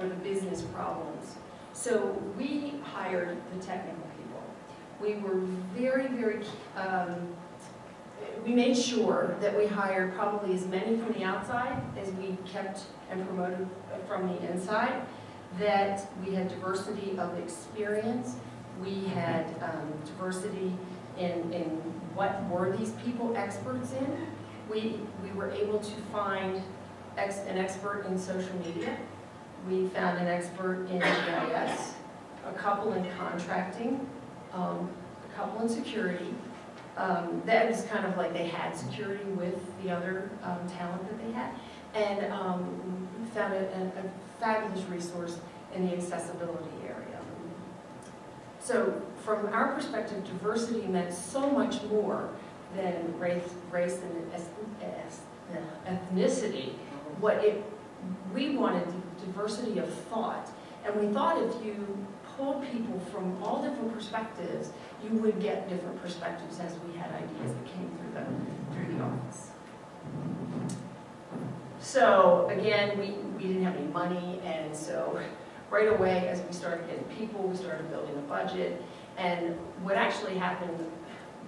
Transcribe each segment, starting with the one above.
for the business problems. So we hired the technical people. We were very, we made sure that we hired probably as many from the outside as we kept and promoted from the inside, that we had diversity of experience, we had diversity in what were these people experts in. We were able to find an expert in social media. We found an expert in GIS, a couple in contracting, a couple in security. That was kind of like they had security with the other talent that they had. And we found a fabulous resource in the accessibility area. So from our perspective, diversity meant so much more than race and ethnicity. We wanted diversity of thought. And we thought if you pulled people from all different perspectives, you would get different perspectives as we had ideas that came through the office. So again, we didn't have any money, and so right away as we started getting people, we started building a budget. And what actually happened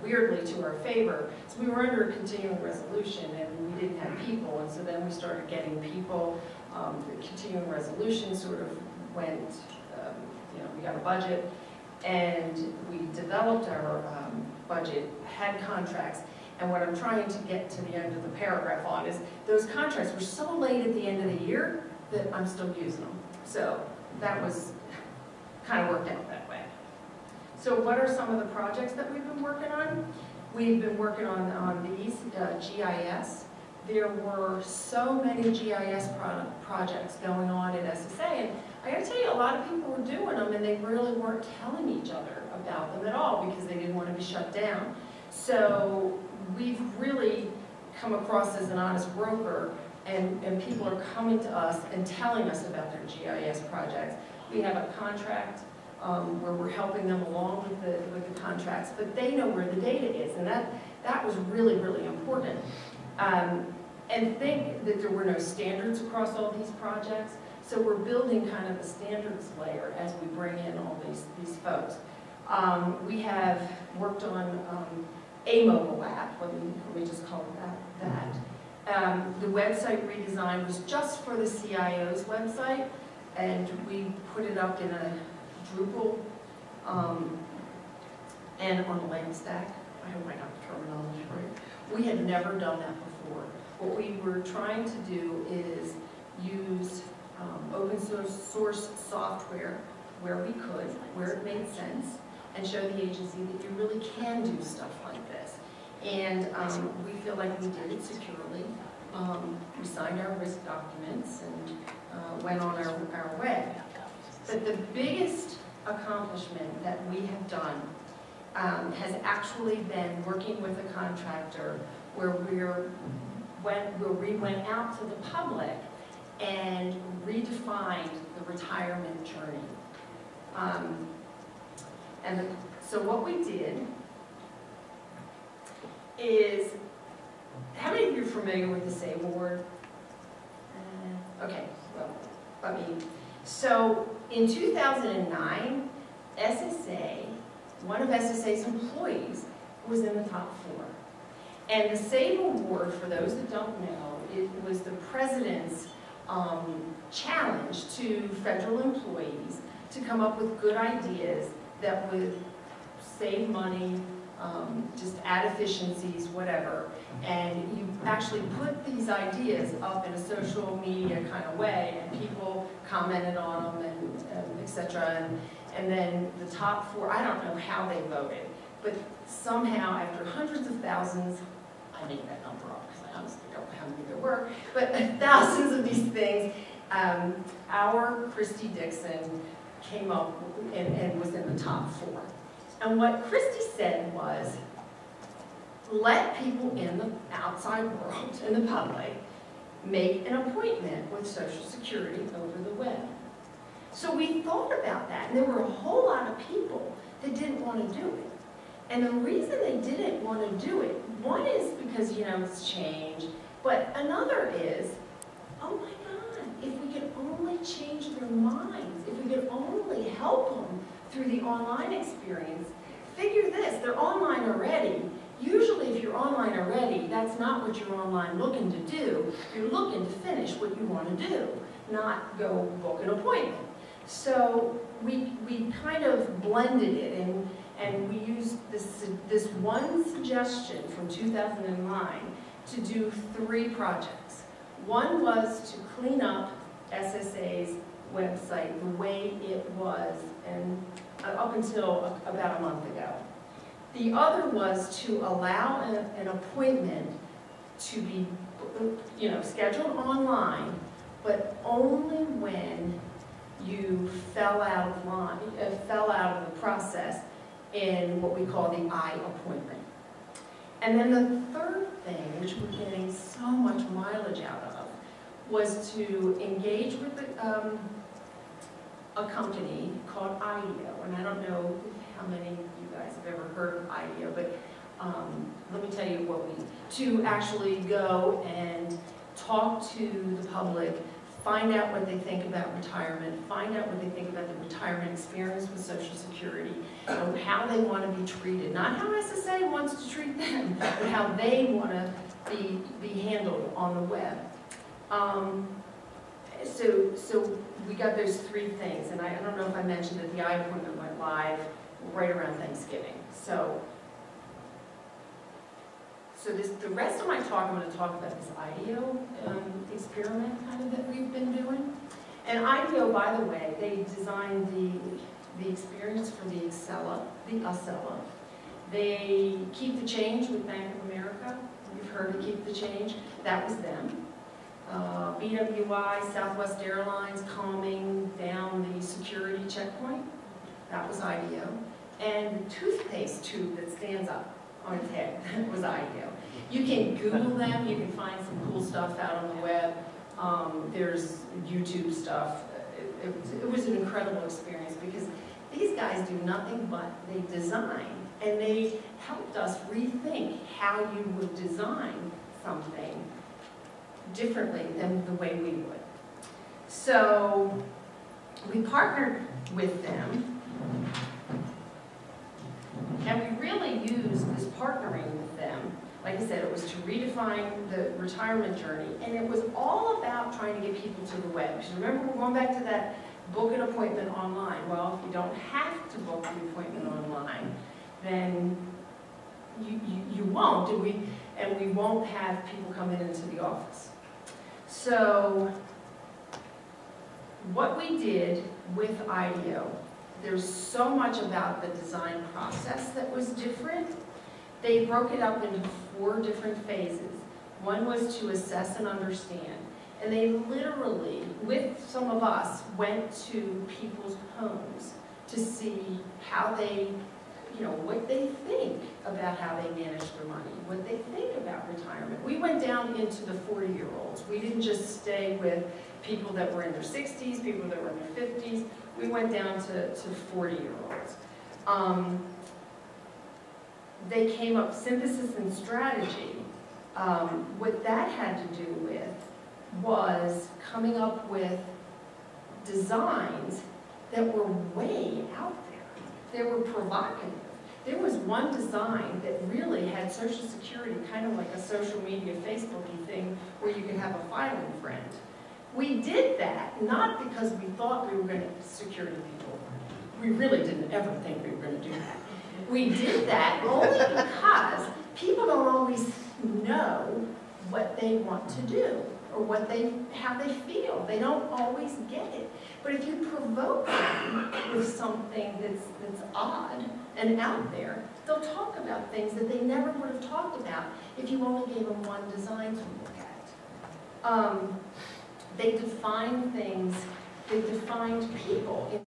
weirdly to our favor is we were under a continuing resolution and we didn't have people, and so then we started getting people. The continuing resolution sort of went, we got a budget, and we developed our budget, had contracts, and what I'm trying to get to the end of the paragraph on is those contracts were so late at the end of the year that I'm still using them. So that was kind of worked out that way. So what are some of the projects that we've been working on? We've been working on these, GIS. There were so many GIS projects going on at SSA, and I gotta tell you, a lot of people were doing them and they really weren't telling each other about them at all because they didn't want to be shut down. So we've really come across as an honest broker, and people are coming to us and telling us about their GIS projects. We have a contract where we're helping them along with the contracts, but they know where the data is, and that was really, really important. And think that there were no standards across all these projects, so we're building kind of a standards layer as we bring in all these folks. We have worked on a mobile app, let me just call it that. The website redesign was just for the CIO's website, and we put it up in a Drupal and on a LAMP stack. I hope I got the terminology right. We had never done that before. What we were trying to do is use open source software where we could, where it made sense, and show the agency that you really can do stuff like this. And we feel like we did it securely. We signed our risk documents and went on our way. But the biggest accomplishment that we have done has actually been working with a contractor where we went out to the public and redefined the retirement journey. So what we did is, how many of you are familiar with the SAVE Award? Okay, well, so in 2009, SSA, one of SSA's employees was in the top 4. And the SAVE Award, for those that don't know, it was the president's challenge to federal employees to come up with good ideas that would save money, just add efficiencies, whatever. And you actually put these ideas up in a social media kind of way, and people commented on them, and et cetera. And then the top 4, I don't know how they voted, but somehow after hundreds of thousands, I made that number up because I honestly don't know how many there were, but thousands of these things, our Christy Dixon came up and was in the top 4. And what Christy said was, let people in the outside world, in the public, make an appointment with Social Security over the web. So we thought about that, and there were a whole lot of people that didn't want to do it. And the reason they didn't want to do it, one is because, it's change, but another is, oh my God, if we could only change their minds, if we could only help them through the online experience, figure this, they're online already. Usually if you're online already, that's not what you're online looking to do. You're looking to finish what you want to do, not go book an appointment. So we kind of blended it, and we used this one suggestion from 2009 to do 3 projects. One was to clean up SSA's website the way it was and up until about a month ago. The other was to allow an appointment to be scheduled online, but only when you fell out of the process in what we call the I-appointment. And then the third thing, which we're getting so much mileage out of, was to engage with a company called OCIO. And I don't know how many of you guys have ever heard of OCIO, but let me tell you to actually go and talk to the public, find out what they think about retirement, find out what they think about the retirement experience with Social Security, and how they want to be treated. Not how SSA wants to treat them, but how they want to be handled on the web. So we got those 3 things, and I don't know if I mentioned that the I-appointment went live right around Thanksgiving. So the rest of my talk, I'm going to talk about this IDEO experiment kind of that we've been doing. And IDEO, by the way, they designed the experience for the Acela. They Keep the Change with Bank of America. You've heard of Keep the Change. That was them. BWI, Southwest Airlines, calming down the security checkpoint. That was IDEO. And the toothpaste tube that stands up on its head was IDEO. You can Google them. You can find some cool stuff out on the web. There's YouTube stuff. It was an incredible experience because these guys do nothing but they design, and they helped us rethink how you would design something differently than the way we would. So we partnered with them, and we really used this partnering with them. Like I said, it was to redefine the retirement journey, and it was all about trying to get people to the web. Because remember, we're going back to that book an appointment online. Well, if you don't have to book the appointment online, then you won't, and we won't have people coming into the office. So what we did with IDEO, there's so much about the design process that was different. They broke it up into 4 different phases. One was to assess and understand. And they literally, with some of us, went to people's homes to see how they, what they think about how they manage their money, what they think about retirement. We went down into the 40-year-olds. We didn't just stay with people that were in their 60s, people that were in their 50s. We went down to 40-year-olds. They came up, synthesis and strategy. What that had to do with was coming up with designs that were way out there. They were provocative. There was one design that really had Social Security, kind of like a social media Facebooky thing where you could have a filing friend. We did that not because we thought we were going to security people. We really didn't ever think we were going to do that. We did that only because people don't always know what they want to do or how they feel. They don't always get it. But if you provoke them with something that's odd and out there, they'll talk about things that they never would have talked about if you only gave them one design to look at. They defined things, they defined people.